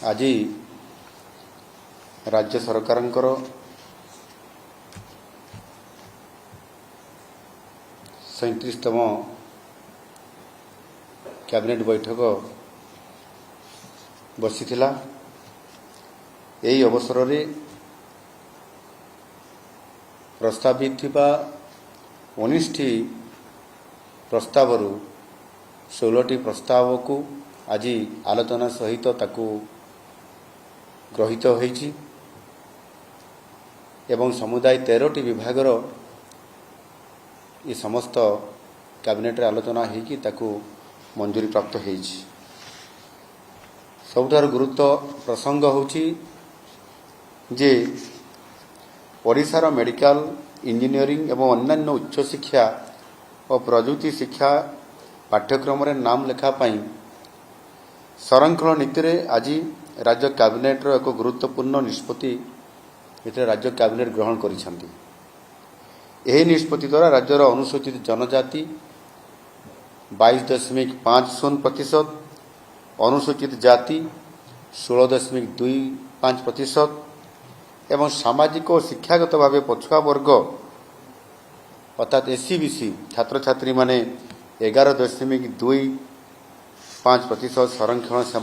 आज राज्य सरकार सैंतीसतम कैबिनेट बैठक बसीथिला। यही अवसर रे प्रस्तावित थिबा 19टी प्रस्ताव 16टी प्रस्ताव को आज आलोचना सहित ताकू ग्रहित होईछि एवं समुदाय 13टी विभागर ये समस्त कैबिनेट आलोचना होगी ताकू मंजूरी प्राप्त होईछि। सबुठार गुरुत्व प्रसंग होछि जे ओडिशार मेडिकल इंजीनियरिंग एवं अन्यान्य उच्च शिक्षा और प्रजुक्ति शिक्षा पाठ्यक्रम रे नाम लेखा पाई संरक्षण नीति रे आज राज्य कैबिनेट रो एक गुरुत्वपूर्ण निष्पत्ति एते राज्य कैबिनेट ग्रहण करिसंती। एही निष्पत्ति द्वारा राज्यर अनुसूचित जनजाति 22.50%, अनुसूचित जाति 16.25% एवं सामाजिक और शिक्षागत भाव पछुआ वर्ग अर्थात एससी-बीसी छात्र छात्री माने 11.25% संरक्षण से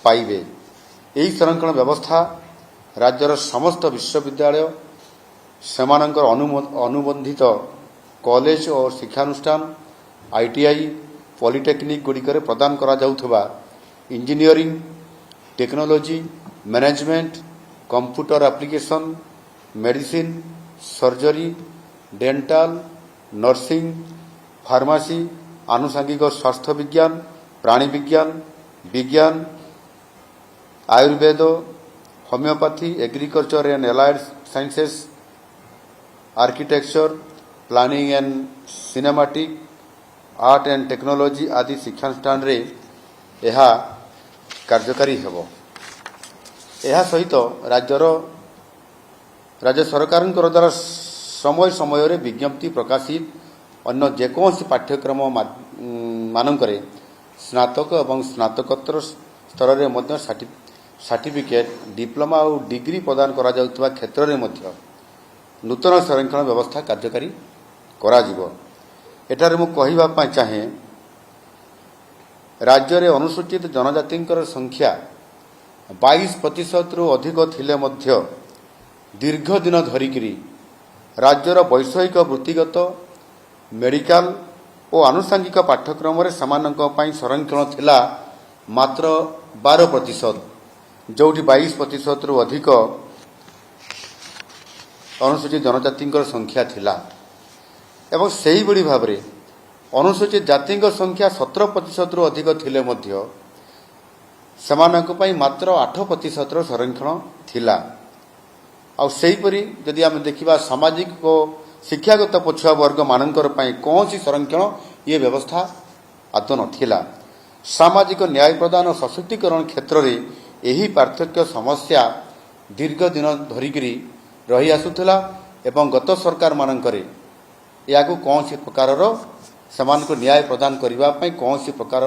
पाइबे। यही संरक्षण व्यवस्था राज्यर समस्त विश्वविद्यालय सेमानंकर अनुबंधित कॉलेज और शिक्षानुष्ठान आईटीआई पॉलिटेक्निक गुड़िकर प्रदान करा जाउथबा engineering technology management computer application medicine surgery dental nursing pharmacy आनुषंगिक स्वास्थ्य विज्ञान प्राणी विज्ञान विज्ञान Ayurveda homeopathy agriculture and allied sciences architecture planning and cinematic art and technology आदि शिक्षानुष्ठान रे यह कार्यकारी हेबो। यह सहित राज्य सरकार द्वारा समय समय रे विज्ञप्ति प्रकाशित अन्य जेकोसी पाठ्यक्रम मानकरे स्नातक एवं स्नातकोत्तर स्तर रे मध्य सर्टिफिकेट डिप्लोमा और डिग्री प्रदान करा जाउतबा क्षेत्र रे मध्य नूतन संरक्षण व्यवस्था कार्यकारी करा जिवो। एटारे मु कहिबा पय चाहे राज्य रे अनुसूचित जनजाति संख्या 22% रु अधिक थिले मध्य दीर्घ दिन धरिकरी राज्यर वैषयिक वृत्तिगत मेडिकल और आनुषंगिक पाठ्यक्रम रे समानक पय संरक्षण थिला मात्र 12%, जोठी 22% रु अधिक अनुसूचित जनजाति संख्या थिला एवं सही बड़ी भाव रे अनुसूचित जाति संख्या 17% रु अधिक थिले मध्य समानक पय मात्र 8% रो संरक्षण थिला। आ सही परी यदि हम देखिबा सामाजिक और शिक्षागत पछुआ वर्ग मानकर पय कौन सी संरक्षण ये व्यवस्था आदौ नथिला। सामाजिक न्याय प्रदान और सशक्तिकरण क्षेत्र रे यही पार्थक्य समस्या दीर्घ दिन धरिकरी रही आसुथिला एवं गत सरकार मानकरे याकू कौन सी प्रकार समान को न्याय प्रदान करबा पय कौन सी प्रकार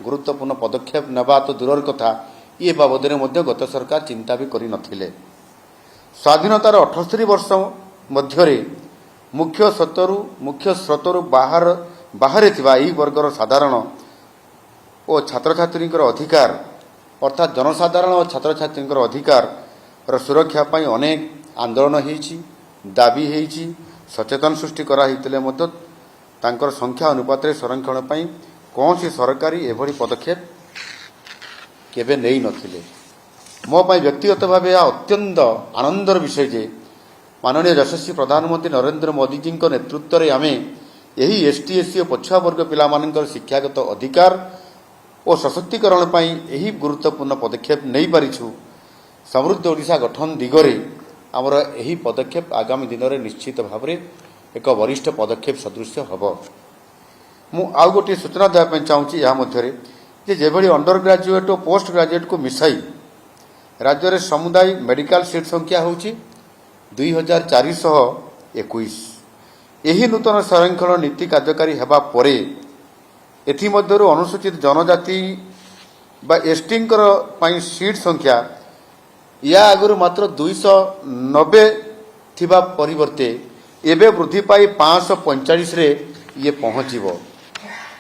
गुरुत्वपूर्ण पदक्षेप नेबा तो दूर कथा ये बाबद में गत सरकार चिंता भी करि नथिले। स्वाधीनतार 78 वर्ष मध्य मुख्य स्रोतरु बाहर थिबा एही वर्गर साधारण और छात्र छात्री अधिकार अर्थात जनसाधारण और छात्र छात्री अधिकार सुरक्षा पय अनेक आंदोलन होईछि दाबी होईछि सचेतन सृष्टि करा हितले मध्य तांकर संख्या अनुपात रे संरक्षण पय कौन सी सरकारी एभली पदक्षेप केबे नै नथिले। मो पय व्यक्तिगत भाव यह अत्यंत आनंदर विषय जे माननीय यशस्वी प्रधानमंत्री नरेंद्र मोदी जी नेतृत्व में आमे यही एसटी एससी और पछुआ वर्ग पिला मानकर शिक्षागत अधिकार और सशक्तिकरण पय यही गुरुत्वपूर्ण पदक्षेप नहीं पारिछु। समृद्ध ओडिशा गठन दिगरे आमर यही पदक्षेप आगामी दिन में निश्चित भाव में एक वरिष्ठ पदक्षेप सदृश हब। मु आउ गोटे सूचना देवाई चाहूँगी या मध्य जेभली अंडर ग्रेजुएट और पोस्ट ग्रेजुएट को मिसाई राज्य में समुदाय मेडिकल सीट संख्या होची 2421। यही नूतन संरक्षण नीति कार्यकारी हेबा परे एथि मध्यरु अनुसूचित जनजाति बा एसटी सीट संख्या या आगु मात्र 290 थिबा परिवर्ते एबे वृद्धि पाई 545 रे ये पहुँचब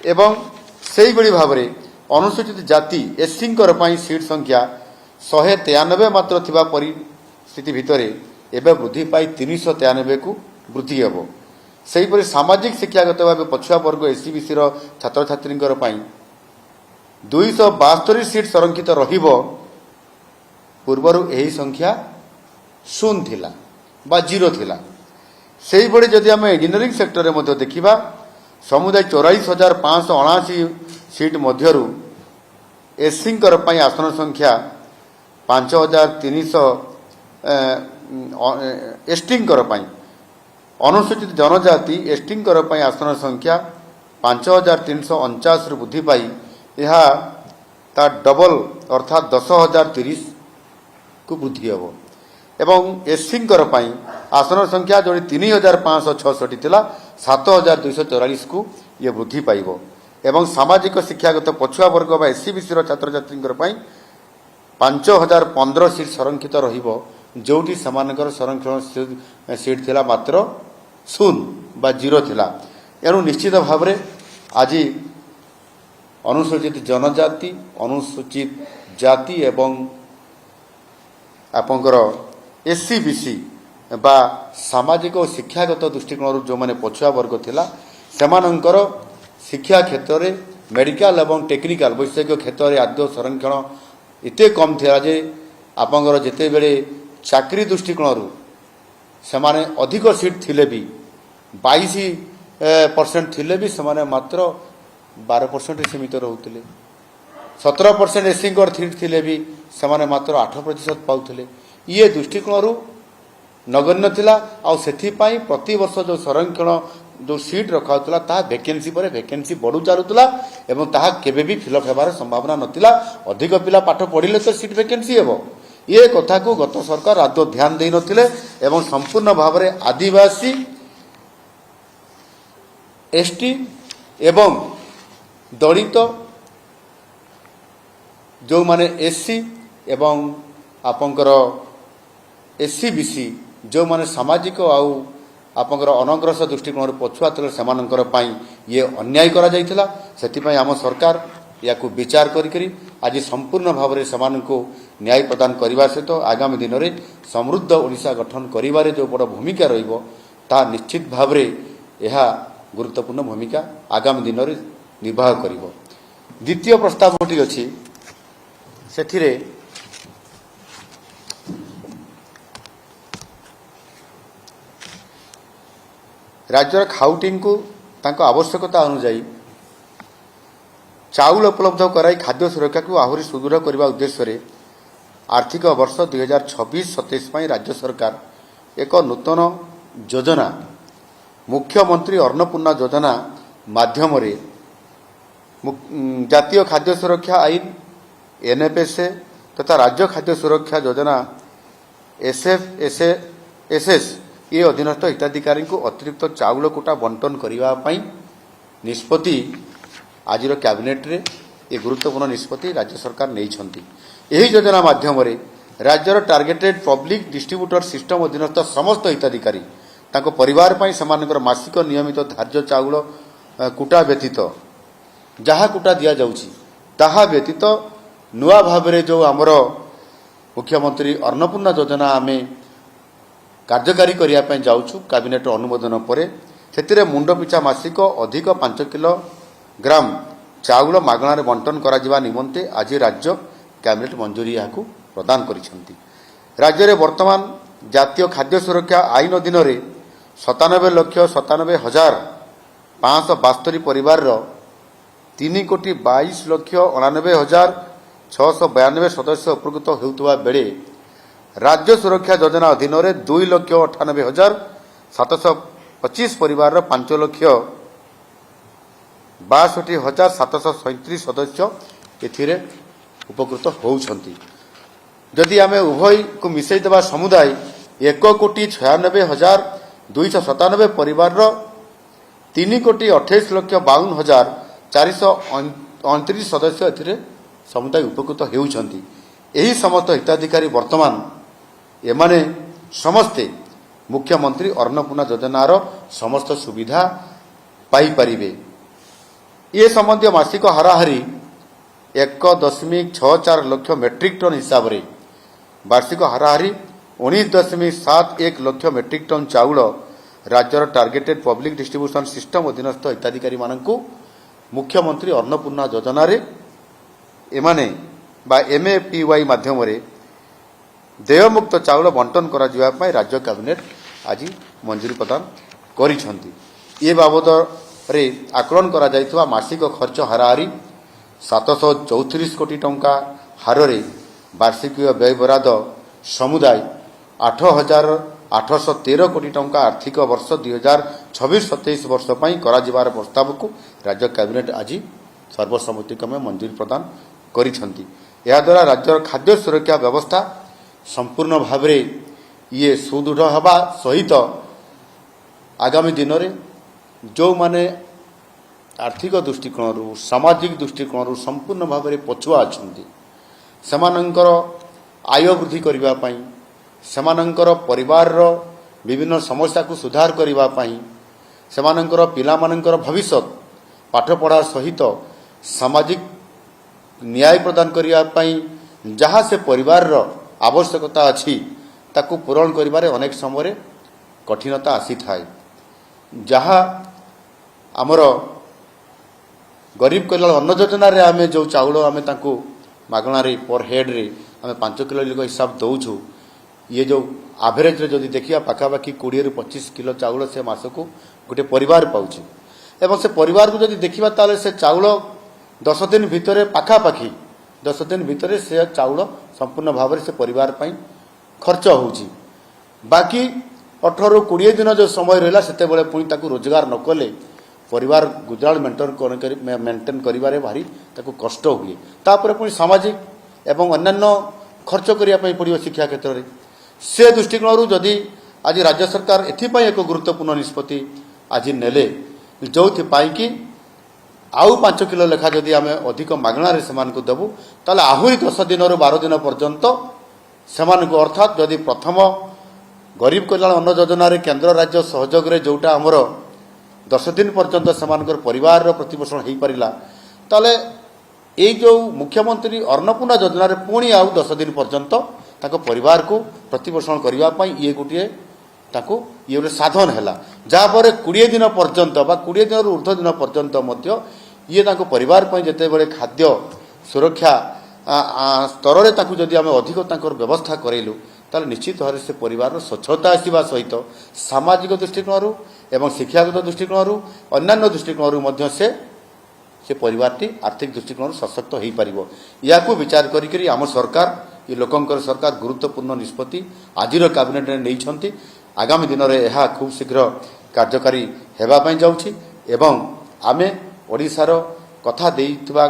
एवं से भाव में अनुसूचित जाति एससी सीट संख्या 193 मात्र थिबा परिस्थिति भितर एबे वृद्धि पाई 393 को वृद्धि हेब सेहीपरि सामाजिक शिक्षागत भाव पछुआ वर्ग एससीबीसी छात्र छात्री 272 सीट संरक्षित रहिबो पूर्वरु एही संख्या 0 थिला बा 0 थिला सेही बड़ी जदि आम इंजीनियरिंग सेक्टर रे मध्य देखिबा समुदाय 44,579 सीट मध्यरु एससी आसन संख्या 5,300 एसटी अनुसूचित जनजाति एसटी आसन संख्या 5,349 वृद्धि पाई यह ता डबल अर्थात 10,030 को वृद्धि हेब एवं एससी आसन संख्या जो 3,566 थिला 7,244 को ये वृद्धि पाइब एवं सामाजिक शिक्षागत पछुआ वर्ग बा एससीबीसी छात्र छात्री 5,015 सीट संरक्षित रहिबो जोटी समानकर संरक्षण सीट थिला मात्र 0 बा 0 थिला एनु निश्चित भाव में आज अनुसूचित जनजाति अनुसूचित जाति एवं आपंकर एससीबीसी बा सामाजिक और शिक्षागत दृष्टिकोण जो माने पछुआ वर्ग थिला सेमानंकर शिक्षा क्षेत्र में मेडिकल एवं टेक्निकल वैषयिक क्षेत्र में आद्य संरक्षण इते कम थिला जे आपंकर जेते बेले चाकरी दृष्टिकोण से अधिक सीट थिले भी 22% थिले भी से मात्र 12% सीमित रोते 17% एससी सीट थिले भी से मात्र 8% पाउले ये दृष्टिकोण नगण्य थिला आउ सेथिपाई प्रति वर्ष जो संरक्षण जो सीट रखा ता वैकेंसी पर वैकेंसी बढ़ू चलुला एवं ताहा केबे भी फिलअप हेबार संभावना नथिला अधिक पिला पाठ पढ़िले तो सीट वैकेंसी हेबो ये कथा को गत सरकार आदौ ध्यान दे नथिले एवं संपूर्ण भाव में आदिवासी एसटी एवं दलित जो माने एससी एवं आपंकर एससीबीसी जो माने सामाजिक आउ आपंकर अनग्रस दृष्टिकोण पछुआ थे से ये अन्याय करा जाइथिला सेथिपई आम सरकार या विचार करी आज संपूर्ण भाव में से न्याय प्रदान करने सहित आगामी दिन में समृद्ध ओडिशा गठन करिबारे जो बड़ भूमिका रहिबो ता निश्चित भाव में यह गुरुत्वपूर्ण भूमिका आगामी दिन में निर्वाह करिबो। द्वितीय प्रस्तावटी अछि सेथिरे राज्यर खाउटी को तांको आवश्यकता अनुसार चाउल उपलब्ध कराई खाद्य सुरक्षा को आहरी सुदृढ़ करने उद्देश्य आर्थिक वर्ष 2026-27 राज्य सरकार एक नूतन योजना मुख्यमंत्री अन्नपूर्णा योजना माध्यम जातीय खाद्य सुरक्षा आईन एनएफएसए तथा राज्य खाद्य सुरक्षा योजना एसएफएसएस ये अधीनस्थ हिताधिकारी को अतिरिक्त चाउल कोटा बंटन करने निष्पत्ति आज कैबिनेट रे ये गुरुत्वपूर्ण निष्पत्ति राज्य सरकार नहीं यही योजना माध्यम राज्यर टार्गेटेड पब्लिक डिस्ट्रीब्यूटर सिस्टम अधीनस्थ समस्त हिताधिकारी तांको परिवार पई समानकर मासिक नियमित धार्य चाउल कुटा व्यतीत जहाँ कुटा दिया जाउची ताहा व्यतीत नुआ भाव में जो आमर मुख्यमंत्री अन्नपूर्णा योजना आमे कार्यकारी करने जाऊँ कैबिनेट अनुमोदन पर से मुंड पिछा मासिक अधिक 5 किलोग्राम चाउल मागणार बंटन करा निमंते आज राज्य कैबिनेट मंजूरी यहाँ प्रदान करिसेंती। राज्य में वर्तमान जातीय खाद्य सुरक्षा आईन अधीन 97,97,572 परिवार 3,22,99,692 सदस्य उपकृत होउतबा बेले राज्य सुरक्षा योजना अधीन 2,98,725 परिवार 5,62,737 सदस्य एथिरे उपकृत होउछंती। जदि आमे उभय को मिसई देबा समुदाय 1,96,297 परिवार 3,28,52,429 सदस्य एथिरे समुदाय उपकृत हेउछंती। एही समस्त हिताधिकारी वर्तमान एमाने समस्ते मुख्यमंत्री अन्नपूर्णा योजनार समस्त सुविधा पाई परिबे। ये संबंधी मासिक हाराहारी 1.64 लाख मेट्रिक टन हिसाब रे वार्षिक हाराहारी 19.71 लाख मेट्रिक टन चाउल राज्यर टार्गेटेड पब्लिक डिस्ट्रीब्यूशन सिस्टम अधीनस्थ हिताधिकारी मानकु मुख्यमंत्री अन्नपूर्णा योजना रे एमाने बा MAPY माध्यम रे देयमुक्त चाउल बंटन करा जिवा पई राज्य कैबिनेट आज मंजूरी प्रदान करिसंती। ए बाबद रे आकलन करा जायथवा मासिक खर्च हाराहारी 734 कोटी टंका हार रे वार्षिक व्यय बराद समुदाय 8,813 कोटी टंका आर्थिक वर्ष 2026-27 वर्ष पई करा जिवार प्रस्ताव को राज्य कैबिनेट आज सर्वसम्मतिक्रमे मंजूरी प्रदान करिसंती। या द्वारा राज्य खाद्य सुरक्षा व्यवस्था संपूर्ण भाव रे ये सुदृढ़ हवा सहित आगामी दिन में जो माने आर्थिक दृष्टिकोण सामाजिक दृष्टिकोण संपूर्ण भाव में पछुआ अछंती सेमानंकर आय वृद्धि करिबा पई सेमानंकर परिवार रो विभिन्न समस्या को सुधार करिबा पई सेमानंकर पिलामानंकर भविष्य पाठ पढ़ा सहित सामाजिक न्याय प्रदान करिबा पई जहाँ से परिवार रो आवश्यकता अछि ताकू पूरण करिबारे अनेक समय कठिनता आसी थाए। जहाँ आमर गरीब कल्याण अन्न योजना रे आमे जो चाउल आमे ताकू मागणा रे पर हेड रे आमे 5 किलो हिसाब दउछु। ये जो एवरेज रे जदि देखिया पाखापाखि 20 ରୁ 25 किलो चाउल से मासको गोटे परिवार पाउछि एवं से परिवार को जदि देखिबा ताले से चाउल 10 दिन भितरे पाखापाखि 10 दिन भितरे से चाउल संपूर्ण भाव से परिवार पई खर्च होउछि। बाकी 18 ରୁ 20 दिन जो समय रहला सेते बेले पुनी ताकू रोजगार न कले परिवार गुजराल मेंटेन करिबारे भारी ताकू कष्ट हुए। तापर पुनी सामाजिक एवं अन्य खर्च करिया पई पड़ियो शिक्षा क्षेत्र रे से दृष्टिकोण जदि आज राज्य सरकार एथिपाई एक गुरुत्वपूर्ण निष्पत्ति आज नेले जोथि पाई कि आउ 5 किलो लेखा जदि आमे अधिक मागणा रे समान को देबु ताले आहुरी 10 दिन रो 12 दिन पर्यंत समान को अर्थात जदि प्रथम गरीब कल्याण अन्न योजना रे केंद्र राज्य सहयोग रे जोटा हमर 10 दिन पर्यंत समान परिवार रो प्रतिपोषण हेई परिला ताले ए जो मुख्यमंत्री अन्नपूर्णा योजना रे पुणी आउ 10 दिन पर्यंत ताको परिवार को प्रतिपोषण करिवा पई ये गोटे ताको ये गोटे साधन हैला। जहाँ पर 20 दिन पर्यंत बा 20 दिन ऊर्ध्व दिन पर्यंत मध्य ये ताको परिवार पई जते बेले खाद्य सुरक्षा स्तर रे ताको जदि आमे अधिक ताकर व्यवस्था करेलु ताले निश्चित भाव से परिवार स्वच्छता आसीबा सहित सामाजिक दृष्टिकोण एवं शिक्षागत दृष्टिकोण अन्य दृष्टिकोण मध्य से परिवारटी आर्थिक दृष्टिकोण सशक्त हो पारिबो। या को विचार करी आम सरकार ये लोकंकर सरकार गुरुत्वपूर्ण निष्पत्ति आजिर कैबिनेट ने नहीं आगामी दिन में यह खूब शीघ्र कार्यकारी हेबा पई जाउछि एवं आमे ओडिसार कथा देइतबा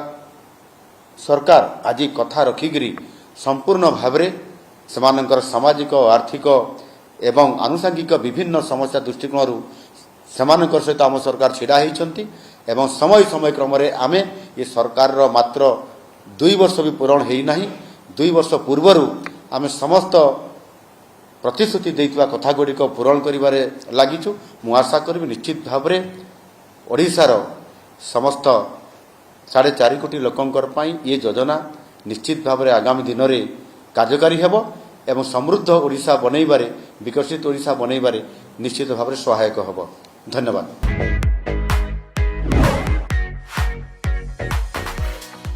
सरकार आज कथा रखिकरी संपूर्ण भावरे सेमानंकर सामाजिक आर्थिक एवं आनुषंगिक विभिन्न समस्या दृष्टिकोण सेमानंकर सहित आम सरकार छिड़ा होइछंती एवं समय समय क्रम रे आमे ये सरकार रो मात्र 2 वर्ष भी पूरण हेई नाही 2 वर्ष पूर्वरु आमे समस्त प्रतिश्रुति देइतबा कथा गुड़िक पूरण करिबारे लागिछु। मु आशा करबी निश्चित भावरे ओडिसार समस्त 4.5 कोटी लोकंकर पई ये योजना निश्चित भावरे आगामी दिन रे कार्यकारी हेबो एवं समृद्ध ओडिसा बनैबारे विकसित ओडिसा बनैबारे निश्चित भावरे सहायक हेबो। धन्यवाद।